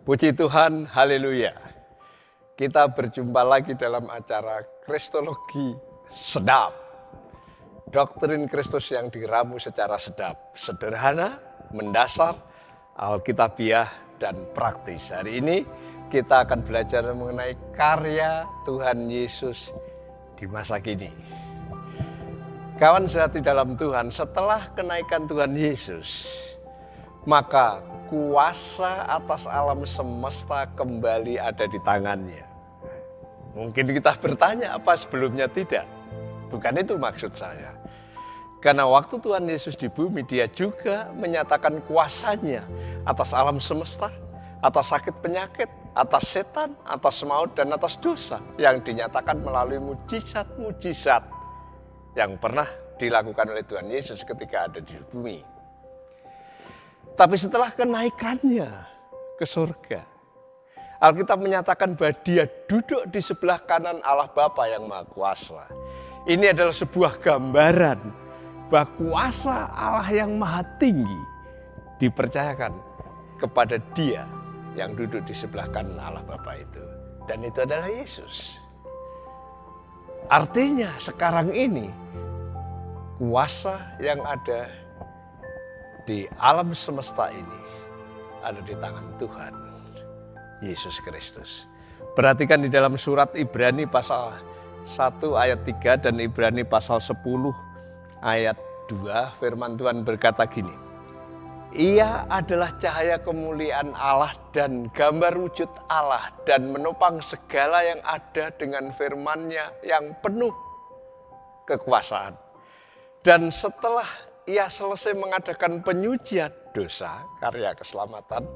Puji Tuhan, haleluya. Kita berjumpa lagi dalam acara Kristologi Sedap. Doktrin Kristus yang diramu secara sedap, sederhana, mendasar, alkitabiah, dan praktis. Hari ini kita akan belajar mengenai karya Tuhan Yesus di masa kini. Kawan sehati dalam Tuhan, setelah kenaikan Tuhan Yesus, maka kuasa atas alam semesta kembali ada di tangannya. Mungkin kita bertanya, apa sebelumnya tidak? Bukan itu maksud saya. Karena waktu Tuhan Yesus di bumi, dia juga menyatakan kuasanya atas alam semesta, atas sakit penyakit, atas setan, atas maut, dan atas dosa. Yang dinyatakan melalui mujizat-mujizat yang pernah dilakukan oleh Tuhan Yesus ketika ada di bumi. Tapi setelah kenaikannya ke surga, Alkitab menyatakan bahwa dia duduk di sebelah kanan Allah Bapa yang Maha Kuasa. Ini adalah sebuah gambaran bahwa kuasa Allah yang Maha Tinggi dipercayakan kepada dia yang duduk di sebelah kanan Allah Bapa itu. Dan itu adalah Yesus. Artinya sekarang ini kuasa yang ada di alam semesta ini ada di tangan Tuhan Yesus Kristus. Perhatikan di dalam surat Ibrani pasal 1 ayat 3 dan Ibrani pasal 10 ayat 2, firman Tuhan berkata gini. Ia adalah cahaya kemuliaan Allah dan gambar wujud Allah dan menopang segala yang ada dengan firman-Nya yang penuh kekuasaan. Dan setelah ia selesai mengadakan penyucian dosa, karya keselamatan.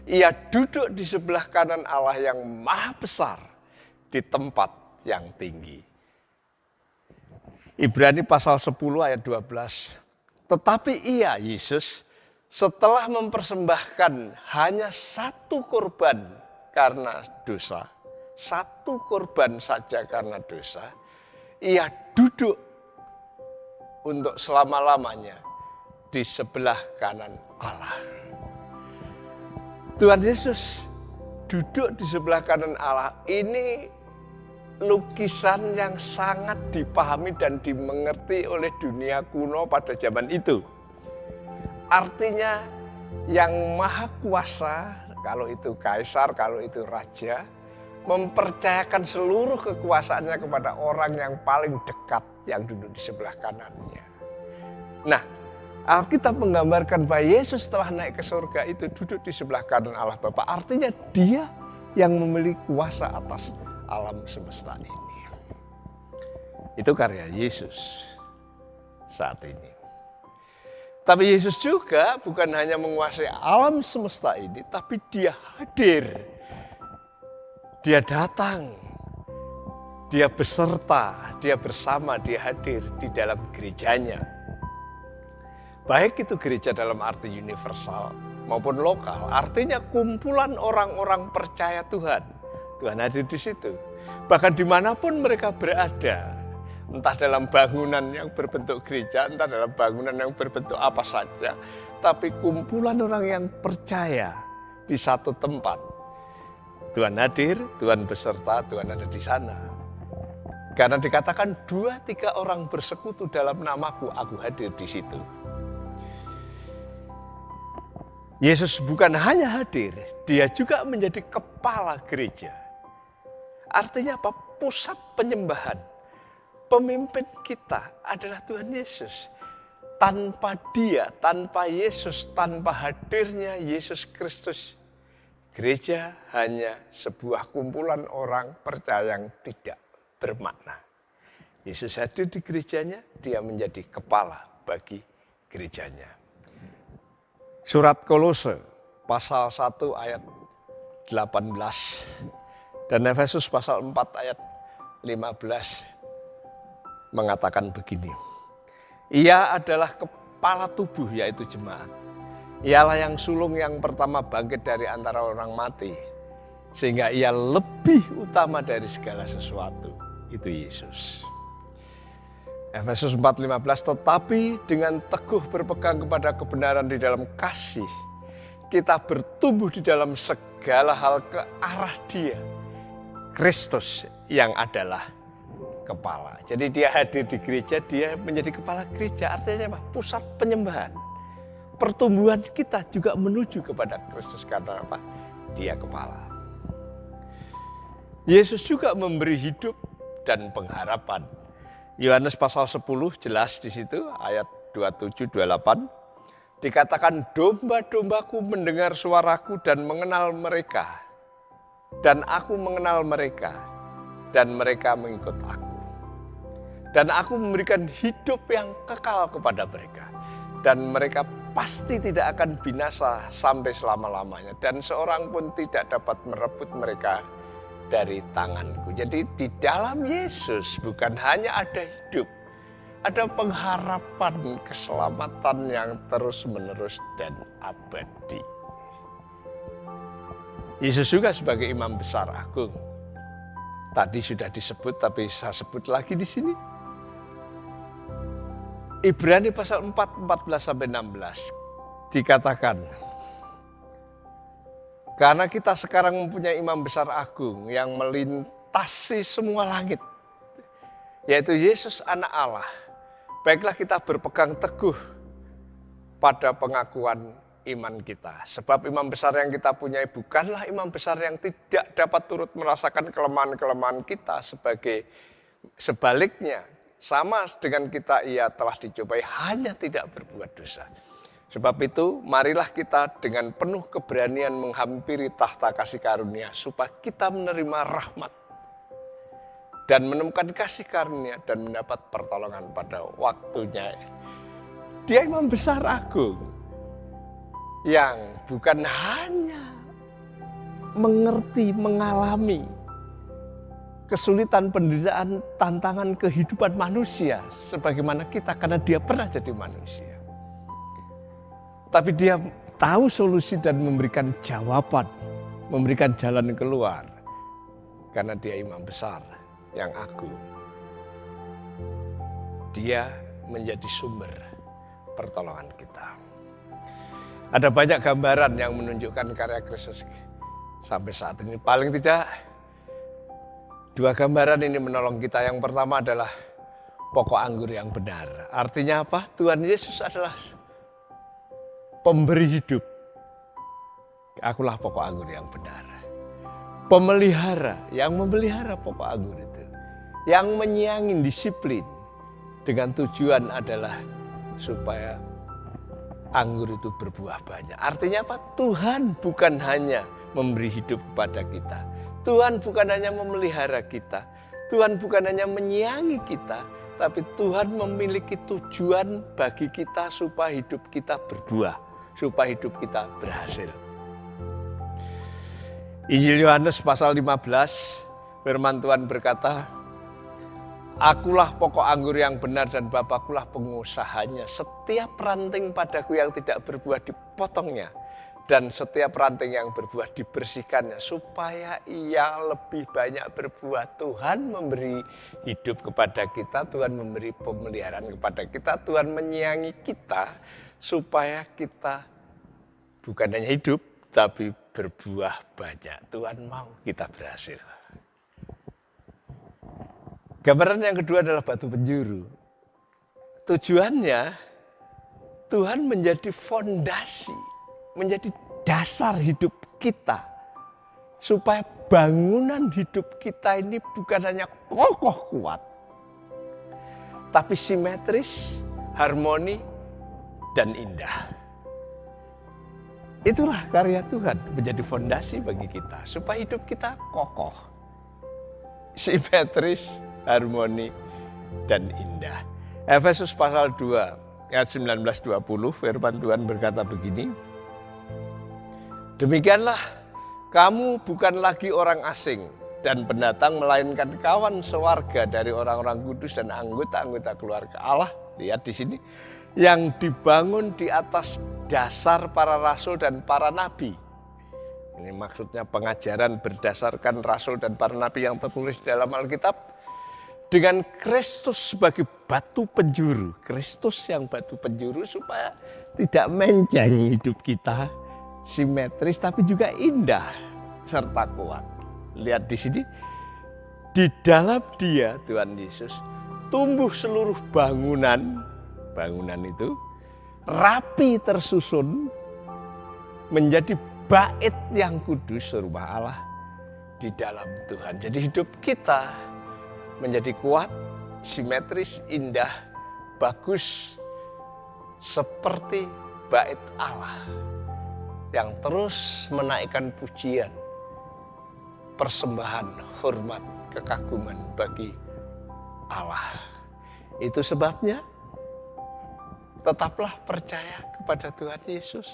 Ia duduk di sebelah kanan Allah yang maha besar di tempat yang tinggi. Ibrani pasal 10 ayat 12. Tetapi ia, Yesus, setelah mempersembahkan hanya satu korban karena dosa, satu korban saja karena dosa, ia duduk untuk selama-lamanya di sebelah kanan Allah. Tuhan Yesus duduk di sebelah kanan Allah. Ini lukisan yang sangat dipahami dan dimengerti oleh dunia kuno pada zaman itu. Artinya yang maha kuasa, kalau itu kaisar, kalau itu raja, mempercayakan seluruh kekuasaannya kepada orang yang paling dekat yang duduk di sebelah kanannya. Nah, Alkitab menggambarkan bahwa Yesus setelah naik ke surga itu duduk di sebelah kanan Allah Bapa. Artinya dia yang memiliki kuasa atas alam semesta ini. Itu karya Yesus saat ini. Tapi Yesus juga bukan hanya menguasai alam semesta ini, tapi dia hadir. Dia datang, dia beserta, dia bersama, dia hadir di dalam gerejanya. Baik itu gereja dalam arti universal maupun lokal, artinya kumpulan orang-orang percaya Tuhan. Tuhan hadir di situ. Bahkan dimanapun mereka berada, entah dalam bangunan yang berbentuk gereja, entah dalam bangunan yang berbentuk apa saja, tapi kumpulan orang yang percaya di satu tempat. Tuhan hadir, Tuhan beserta, Tuhan ada di sana. Karena dikatakan 2-3 orang bersekutu dalam namaku, aku hadir di situ. Yesus bukan hanya hadir, dia juga menjadi kepala gereja. Artinya apa? Pusat penyembahan. Pemimpin kita adalah Tuhan Yesus. Tanpa dia, tanpa Yesus, tanpa hadirnya Yesus Kristus, gereja hanya sebuah kumpulan orang percaya yang tidak bermakna. Yesus hadir di gerejanya, dia menjadi kepala bagi gerejanya. Surat Kolose pasal 1 ayat 18 dan Efesus pasal 4 ayat 15 mengatakan begini. Ia adalah kepala tubuh yaitu jemaat. Ialah yang sulung yang pertama bangkit dari antara orang mati. Sehingga ia lebih utama dari segala sesuatu. Itu Yesus. Efesus 4:15, tetapi dengan teguh berpegang kepada kebenaran di dalam kasih, kita bertumbuh di dalam segala hal ke arah Dia, Kristus yang adalah kepala. Jadi Dia hadir di gereja, Dia menjadi kepala gereja. Artinya apa? Pusat penyembahan. Pertumbuhan kita juga menuju kepada Kristus karena apa? Dia kepala. Yesus juga memberi hidup dan pengharapan. Yohanes pasal 10 jelas di situ ayat 27-28. Dikatakan, domba-dombaku mendengar suaraku dan mengenal mereka. Dan aku mengenal mereka dan mereka mengikut aku. Dan aku memberikan hidup yang kekal kepada mereka. Dan mereka pasti tidak akan binasa sampai selama-lamanya. Dan seorang pun tidak dapat merebut mereka dari tanganku. Jadi di dalam Yesus bukan hanya ada hidup, ada pengharapan keselamatan yang terus-menerus dan abadi. Yesus juga sebagai imam besar agung. Tadi sudah disebut tapi saya sebut lagi di sini. Ibrani pasal 4, 14-16 dikatakan, karena kita sekarang mempunyai imam besar agung yang melintasi semua langit, yaitu Yesus anak Allah. Baiklah kita berpegang teguh pada pengakuan iman kita. Sebab imam besar yang kita punyai bukanlah imam besar yang tidak dapat turut merasakan kelemahan-kelemahan kita. Sebaliknya, sama dengan kita ia telah dicobai hanya tidak berbuat dosa. Sebab itu marilah kita dengan penuh keberanian menghampiri tahta kasih karunia supaya kita menerima rahmat dan menemukan kasih karunia dan mendapat pertolongan pada waktunya. Dia imam besar agung yang bukan hanya mengerti, mengalami kesulitan, penderitaan, tantangan kehidupan manusia sebagaimana kita karena dia pernah jadi manusia. Tapi dia tahu solusi dan memberikan jawaban, memberikan jalan keluar karena dia imam besar yang agung. Dia menjadi sumber pertolongan kita. Ada banyak gambaran yang menunjukkan karya Kristus sampai saat ini. Paling tidak 2 gambaran ini menolong kita. Yang pertama adalah pokok anggur yang benar. Artinya apa? Tuhan Yesus adalah pemberi hidup. Akulah pokok anggur yang benar. Pemelihara, yang memelihara pokok anggur itu. Yang menyiangi disiplin dengan tujuan adalah supaya anggur itu berbuah banyak. Artinya apa? Tuhan bukan hanya memberi hidup kepada kita. Tuhan bukan hanya memelihara kita. Tuhan bukan hanya menyiangi kita. Tapi Tuhan memiliki tujuan bagi kita supaya hidup kita berbuah. Supaya hidup kita berhasil. Injil Yohanes pasal 15, firman Tuhan berkata, akulah pokok anggur yang benar dan Bapakulah pengusahanya. Setiap ranting padaku yang tidak berbuah dipotongnya. Dan setiap ranting yang berbuah dibersihkannya. Supaya ia lebih banyak berbuah. Tuhan memberi hidup kepada kita. Tuhan memberi pemeliharaan kepada kita. Tuhan menyayangi kita. Supaya kita bukan hanya hidup. Tapi berbuah banyak. Tuhan mau kita berhasil. Gambaran yang kedua adalah batu penjuru. Tujuannya Tuhan menjadi fondasi, menjadi dasar hidup kita. Supaya bangunan hidup kita ini bukan hanya kokoh kuat. Tapi simetris, harmoni, dan indah. Itulah karya Tuhan, menjadi fondasi bagi kita. Supaya hidup kita kokoh, simetris, harmoni, dan indah. Efesus pasal 2 ayat 19-20 firman Tuhan berkata begini. Demikianlah kamu bukan lagi orang asing dan pendatang melainkan kawan sewarga dari orang-orang kudus dan anggota-anggota keluarga Allah. Lihat di sini yang dibangun di atas dasar para rasul dan para nabi. Ini maksudnya pengajaran berdasarkan rasul dan para nabi yang tertulis dalam Alkitab. Dengan Kristus sebagai batu penjuru. Kristus yang batu penjuru supaya tidak menceng hidup kita. simetris tapi juga indah serta kuat. Lihat di sini, di dalam Dia Tuhan Yesus tumbuh seluruh bangunan itu rapi tersusun menjadi bait yang kudus rumah Allah di dalam Tuhan. Jadi hidup kita menjadi kuat, simetris, indah, bagus seperti bait Allah yang terus menaikkan pujian, persembahan, hormat, kekaguman bagi Allah. Itu sebabnya tetaplah percaya kepada Tuhan Yesus.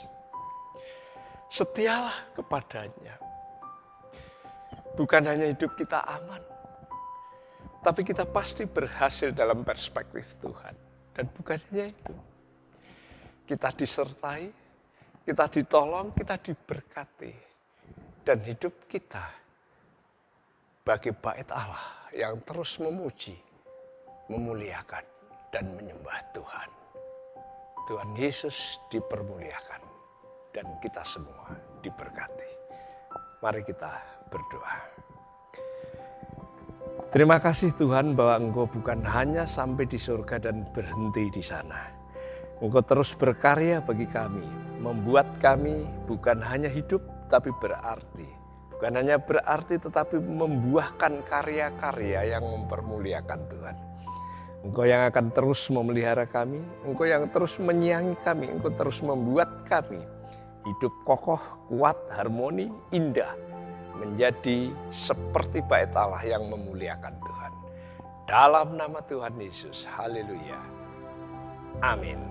Setialah kepadanya. Bukan hanya hidup kita aman, tapi kita pasti berhasil dalam perspektif Tuhan. Dan bukan hanya itu. Kita disertai, kita ditolong, kita diberkati. Dan hidup kita bagi bait Allah yang terus memuji, memuliakan, dan menyembah Tuhan. Tuhan Yesus dipermuliakan. Dan kita semua diberkati. Mari kita berdoa. Terima kasih Tuhan bahwa Engkau bukan hanya sampai di surga dan berhenti di sana. Engkau terus berkarya bagi kami, membuat kami bukan hanya hidup tapi berarti. Bukan hanya berarti tetapi membuahkan karya-karya yang mempermuliakan Tuhan. Engkau yang akan terus memelihara kami, Engkau yang terus menyayangi kami, Engkau terus membuat kami hidup kokoh, kuat, harmoni, indah. Menjadi seperti bait Allah yang memuliakan Tuhan. Dalam nama Tuhan Yesus, haleluya. Amin.